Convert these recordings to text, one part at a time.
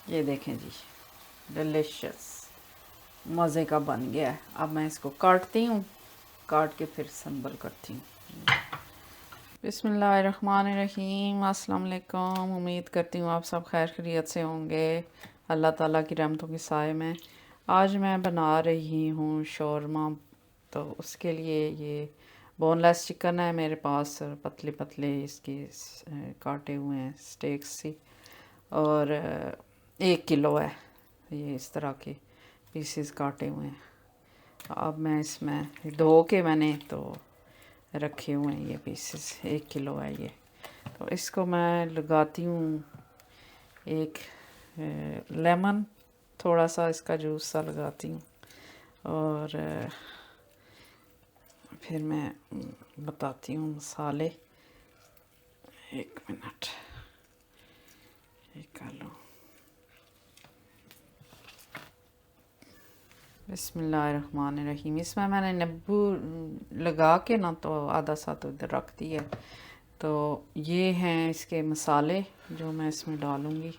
ये देखें जी, डिलिशियस मज़े का बन गया है। अब मैं इसको काटती हूँ, काट के फिर संबल करती हूँ। बिस्मिल्लाहिर्रहमानिर्रहीम, अस्सलाम वालेकुम। उम्मीद करती हूँ आप सब खैर खैरियत से होंगे, अल्लाह ताला की रहमतों के साए में। आज मैं बना रही हूँ शौरमा। तो उसके लिए ये बोनलेस चिकन है मेरे पास, पतले पतले इसके काटे हुए हैं स्टेक्स सी, और 1 किलो है ये इस तरह के पीसेस काटे हुए हैं। अब मैं इसमें धो के मैंने तो रखे हुए हैं ये पीसेस, 1 किलो है ये। तो इसको मैं लगाती हूँ एक लेमन, थोड़ा सा इसका जूस सा लगाती हूँ, और फिर मैं बताती हूँ मसाले। 1 मिनट, एक कर लो। बिस्मिल्लाहिर्रहमानिर्रहीम। इसमें मैंने नींबू लगा के ना तो आधा सा तो इधर रख दिया। तो ये हैं इसके मसाले जो मैं इसमें डालूँगी।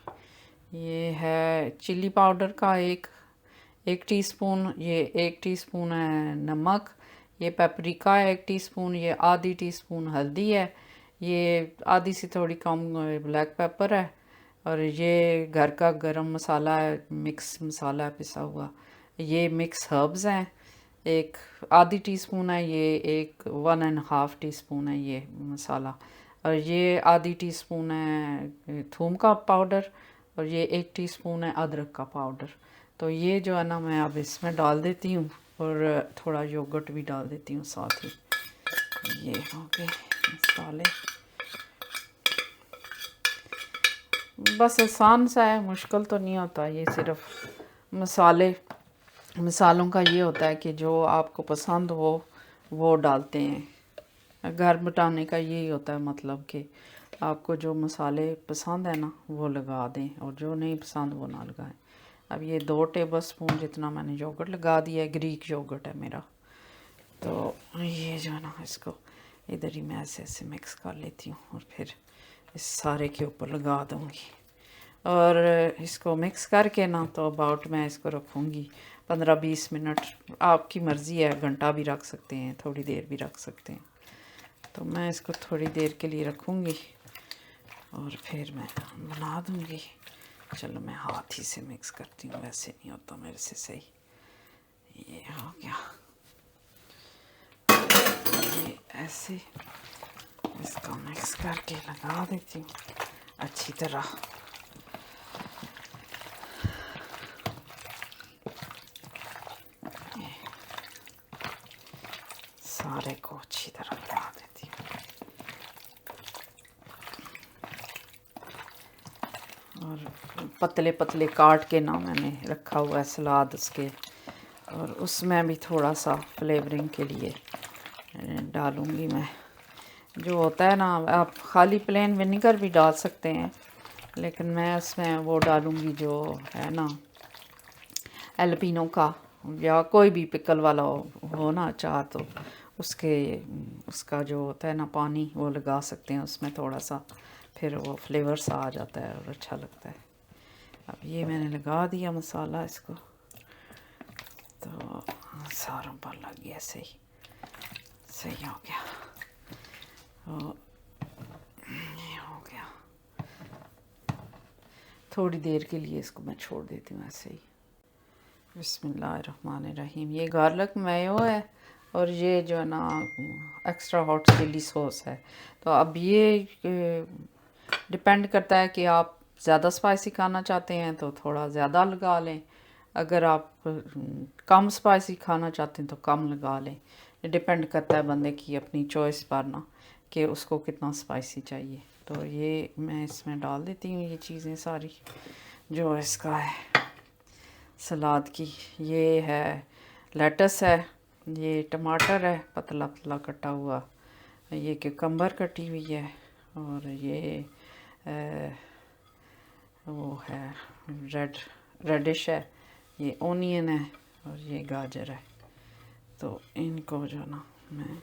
ये है चिली पाउडर का एक टीस्पून, ये 1 टीस्पून है नमक, ये पेपरिका है 1 टीस्पून, ये आधी टीस्पून हल्दी है, ये आधी से थोड़ी कम ब्लैक पेपर है, और ये घर का गरम मसाला है, मिक्स मसाला है पिसा हुआ। ये मिक्स हर्ब्स हैं, एक आधी टीस्पून है, ये एक 1.5 टीस्पून है ये मसाला, और ये आधी टीस्पून है थूम का पाउडर, और ये 1 टीस्पून है अदरक का पाउडर। तो ये जो है ना मैं अब इसमें डाल देती हूँ, और थोड़ा योगर्ट भी डाल देती हूँ साथ ही। ये हो गए मसाले, बस आसान सा है, मुश्किल तो नहीं होता। ये सिर्फ मसालों का ये होता है कि जो आपको पसंद हो वो डालते हैं। घर बिठाने का यही होता है, मतलब कि आपको जो मसाले पसंद है ना वो लगा दें, और जो नहीं पसंद वो ना लगाएं। अब ये 2 टेबलस्पून जितना मैंने योगर्ट लगा दिया है, ग्रीक योगर्ट है मेरा। तो ये जो है ना इसको इधर ही मैं ऐसे ऐसे मिक्स कर लेती हूँ, और फिर इस सारे के ऊपर लगा दूँगी, और इसको मिक्स करके ना तो अबाउट मैं इसको रखूँगी 15-20 मिनट। आपकी मर्ज़ी है, घंटा भी रख सकते हैं, थोड़ी देर भी रख सकते हैं। तो मैं इसको थोड़ी देर के लिए रखूँगी, और फिर मैं बना दूँगी। चलो मैं हाथ ही से मिक्स करती हूँ, वैसे नहीं होता मेरे से सही। ये हो गया, ये ऐसे इसको मिक्स करके लगा देती हूँ अच्छी तरह। सारे को अच्छी तरह लगा देती हूँ, और पतले पतले काट के ना मैंने रखा हुआ है सलाद उसके, और उसमें भी थोड़ा सा फ्लेवरिंग के लिए डालूँगी मैं। जो होता है ना, आप खाली प्लेन विनेगर भी डाल सकते हैं, लेकिन मैं उसमें वो डालूँगी जो है ना एल्पिनो का, या कोई भी पिकल वाला हो ना अचार, तो उसका जो होता है ना पानी वो लगा सकते हैं उसमें थोड़ा सा, फिर वो फ्लेवर सा आ जाता है और अच्छा लगता है। अब ये मैंने लगा दिया मसाला इसको, तो सारों पर लग गया, सही हो गया। तो ये हो गया, थोड़ी देर के लिए इसको मैं छोड़ देती हूँ ऐसे ही। बिस्मिल्लाहिर्रहमानिर्रहीम। ये गार्लिक मेयो है, और ये जो है ना एक्स्ट्रा हॉट चिली सॉस है। तो अब ये डिपेंड करता है कि आप ज़्यादा स्पाइसी खाना चाहते हैं तो थोड़ा ज़्यादा लगा लें, अगर आप कम स्पाइसी खाना चाहते हैं तो कम लगा लें। ये डिपेंड करता है बंदे की अपनी चॉइस पर ना, कि उसको कितना स्पाइसी चाहिए। तो ये मैं इसमें डाल देती हूँ ये चीज़ें सारी जो इसका है सलाद की। ये है लेटस है, ये टमाटर है पतला पतला कटा हुआ, ये क्यूकम्बर कटी हुई है, और ये वो है रेडिश है, ये ओनियन है, और ये गाजर है। तो इनको जो ना मैं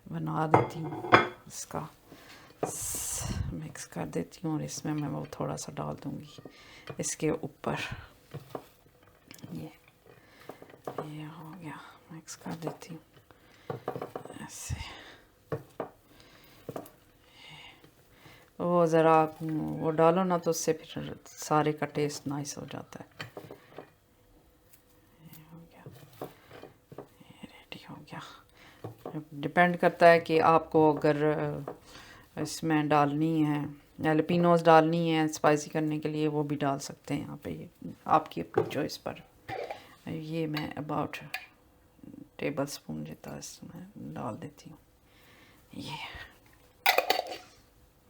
बना देती हूँ इसका मिक्स कर देती हूँ और इसमें मैं वो थोड़ा सा डाल दूँगी इसके ऊपर। ये हो गया, मिक्स कर देती हूँ ऐसे। वो ज़रा वो डालो ना तो उससे फिर सारे का टेस्ट नाइस हो जाता है। ये हो गया, ये रेडी हो गया। डिपेंड करता है कि आपको अगर इसमें डालनी है जैलपिनोस डालनी है स्पाइसी करने के लिए, वो भी डाल सकते हैं यहाँ पे, ये आपकी अपनी चॉइस पर। ये मैं अबाउट टेबल स्पून जितना इसमें डाल देती हूँ।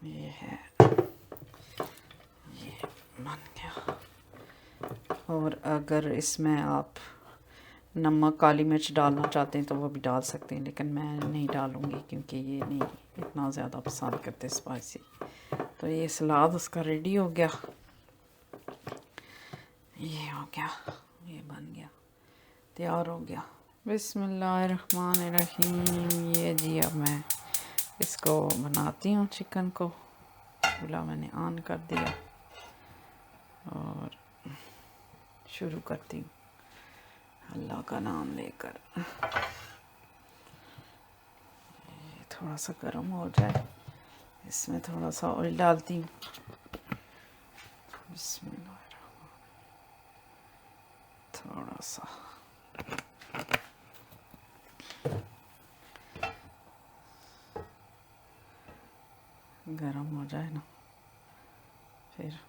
ये है, ये बन गया। और अगर इसमें आप नमक काली मिर्च डालना चाहते हैं तो वो भी डाल सकते हैं, लेकिन मैं नहीं डालूँगी क्योंकि ये नहीं इतना ज़्यादा पसंद करते स्पाइसी। तो ये सलाद उसका रेडी हो गया। ये हो गया, ये बन गया, तैयार हो गया। बिस्मिल्लाहिर्रहमानिर्रहीम। ये जी अब मैं इसको बनाती हूँ, चिकन को। चूल्हा मैंने ऑन कर दिया और शुरू करती हूँ अल्लाह का नाम लेकर। ये थोड़ा सा गर्म हो जाए, इसमें थोड़ा सा ऑयल डालती हूँ। बिस्मिल्लाहिर्रहमान, थोड़ा सा गरम हो जाए ना, फिर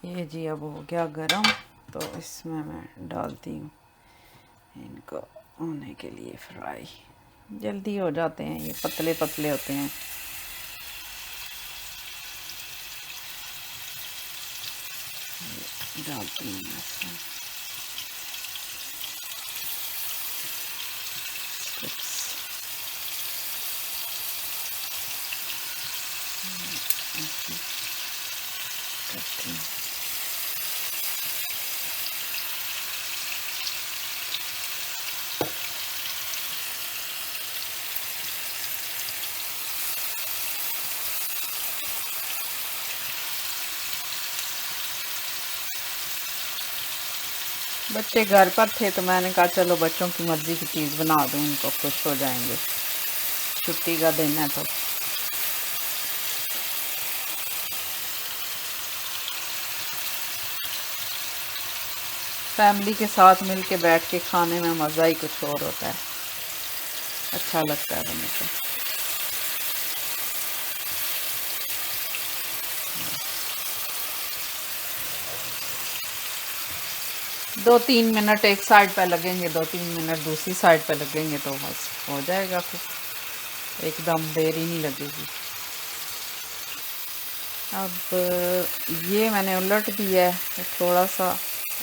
ये जी अब हो गया गरम। तो इसमें मैं डालती हूँ इनको होने के लिए फ्राई। जल्दी हो जाते हैं, ये पतले पतले होते हैं। डालती हूँ इसमें करती हूँ। बच्चे घर पर थे तो मैंने कहा चलो बच्चों की मर्ज़ी की चीज़ बना दूँ, उनको खुश हो जाएंगे, छुट्टी का दिन है तो। फैमिली के साथ मिल के बैठ के खाने में मज़ा ही कुछ और होता है, अच्छा लगता है बने को। 2-3 मिनट एक साइड पे लगेंगे, 2-3 मिनट दूसरी साइड पे लगेंगे तो बस हो जाएगा, फिर एकदम देर ही नहीं लगेगी। अब ये मैंने उलट दिया है, तो थोड़ा सा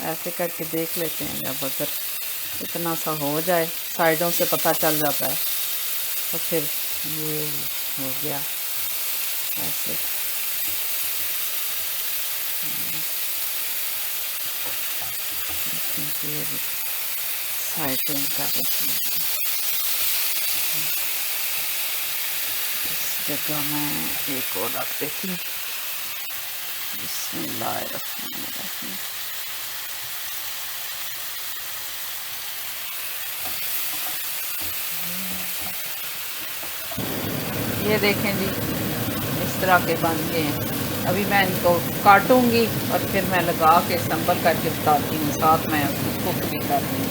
ऐसे करके देख लेते हैं। जब अगर इतना सा हो जाए, साइडों से पता चल जाता है, तो फिर ये हो गया ऐसे। ये भी साइड चेंज कर देते हैं। इस जगह मैं एक और रख देती हूँ। बिस्मिल्लाहिर्रहमानिर्रहीम। ये देखें जी, इस तरह के बन गए हैं। अभी मैं इनको काटूंगी और फिर मैं लगा के संभल करके बताती हूँ, साथ में कुक भी कर रही हूँ।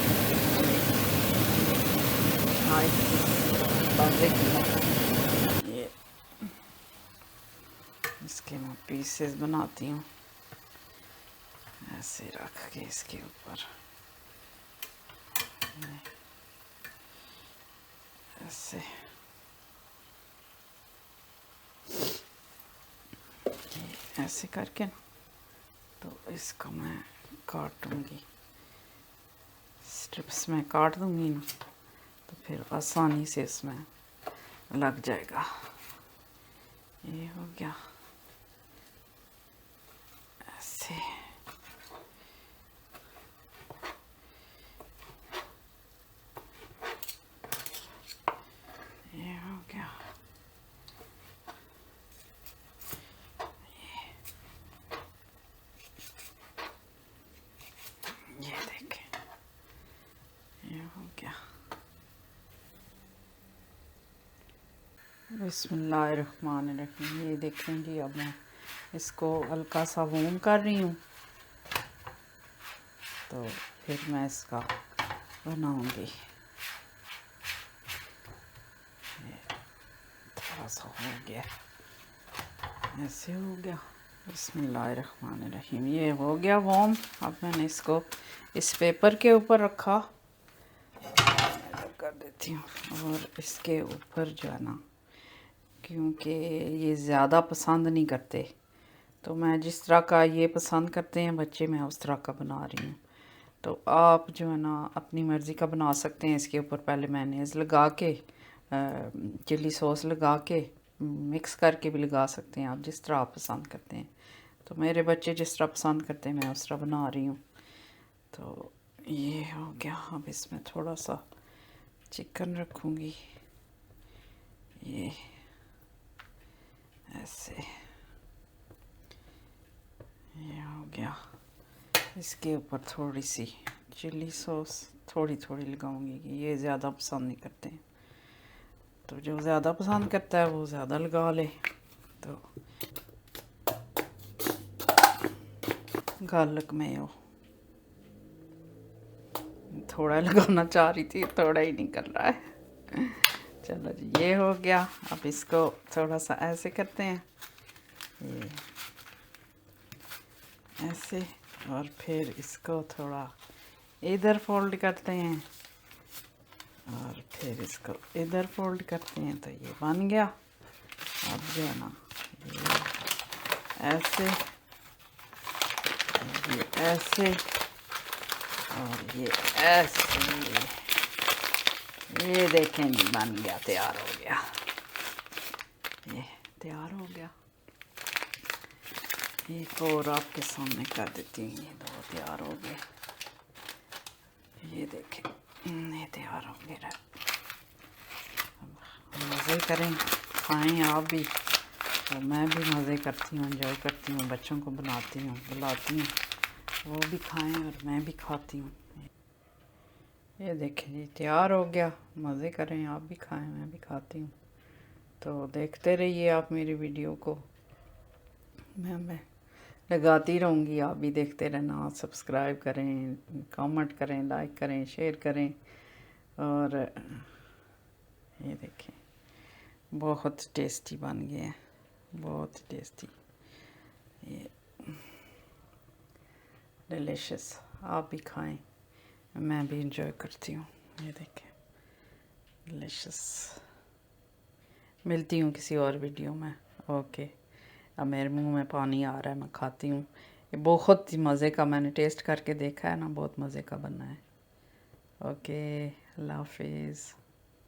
ये इसके मैं पीसेस बनाती हूँ, ऐसे रख के इसके ऊपर ऐसे। ऐसे करके तो इसको मैं काटूंगी, स्ट्रिप्स में काट दूंगी ना, तो फिर आसानी से इसमें लग जाएगा। ये हो गया ऐसे। बिस्मिल्लाहिर्रहमानिर्रहीम। ये देखें जी, अब मैं इसको हल्का सा वॉर्म कर रही हूँ, तो फिर मैं इसका बनाऊँगी। थोड़ा सा हो गया, ऐसे हो गया। बिस्मिल्लाहिर्रहमानिर्रहीम। ये हो गया वॉर्म। अब मैंने इसको इस पेपर के ऊपर रखा, कर देती हूँ। और इसके ऊपर जो है ना, क्योंकि ये ज़्यादा पसंद नहीं करते, तो मैं जिस तरह का ये पसंद करते हैं बच्चे, मैं उस तरह का बना रही हूँ। तो आप जो है ना अपनी मर्ज़ी का बना सकते हैं। इसके ऊपर पहले मेयोनेज़ लगा के, चिली सॉस लगा के, मिक्स करके भी लगा सकते हैं, आप जिस तरह आप पसंद करते हैं। तो मेरे बच्चे जिस तरह पसंद करते हैं मैं उस तरह बना रही हूँ। तो ये हो गया। अब इसमें थोड़ा सा चिकन रखूँगी, ये ऐसे, ये हो गया। इसके ऊपर थोड़ी सी चिली सॉस थोड़ी थोड़ी लगाऊंगी, कि ये ज़्यादा पसंद नहीं करते हैं, तो जो ज़्यादा पसंद करता है वो ज़्यादा लगा ले। तो गार्लिक मेयो थोड़ा लगाना चाह रही थी, थोड़ा ही निकल रहा है। चलो जी, ये हो गया। अब इसको थोड़ा सा ऐसे करते हैं, ये ऐसे, और फिर इसको थोड़ा इधर फोल्ड करते हैं, और फिर इसको इधर फोल्ड करते हैं, तो ये बन गया। अब जो है ना, ये ऐसे, ये ऐसे, और ये ऐसे, ये देखें जी, बन गया, तैयार हो गया। ये तैयार हो गया। एक और आपके सामने कर देती हूँ, ये दो तैयार हो गए। ये देखें, ये तैयार हो गया। मज़े करें, खाएं आप भी, तो मैं भी मज़े करती हूँ, एंजॉय करती हूँ, बच्चों को बनाती हूँ, बुलाती हूँ, वो भी खाएं और मैं भी खाती हूँ। ये देखें जी, तैयार हो गया। मज़े करें, आप भी खाएं, मैं भी खाती हूँ। तो देखते रहिए आप मेरी वीडियो को, मैं लगाती रहूँगी, आप भी देखते रहना। सब्सक्राइब करें, कमेंट करें, लाइक करें, शेयर करें। और ये देखें, बहुत टेस्टी बन गए हैं, बहुत टेस्टी, ये डिलीशियस। आप भी खाएं, मैं भी इंजॉय करती हूँ। ये देखें, डिलीशियस। मिलती हूँ किसी और वीडियो में। ओके। अब मेरे मुंह में पानी आ रहा है, मैं खाती हूँ। ये बहुत ही मज़े का, मैंने टेस्ट करके देखा है ना, बहुत मज़े का बना है। ओके, अल्लाह हाफिज़।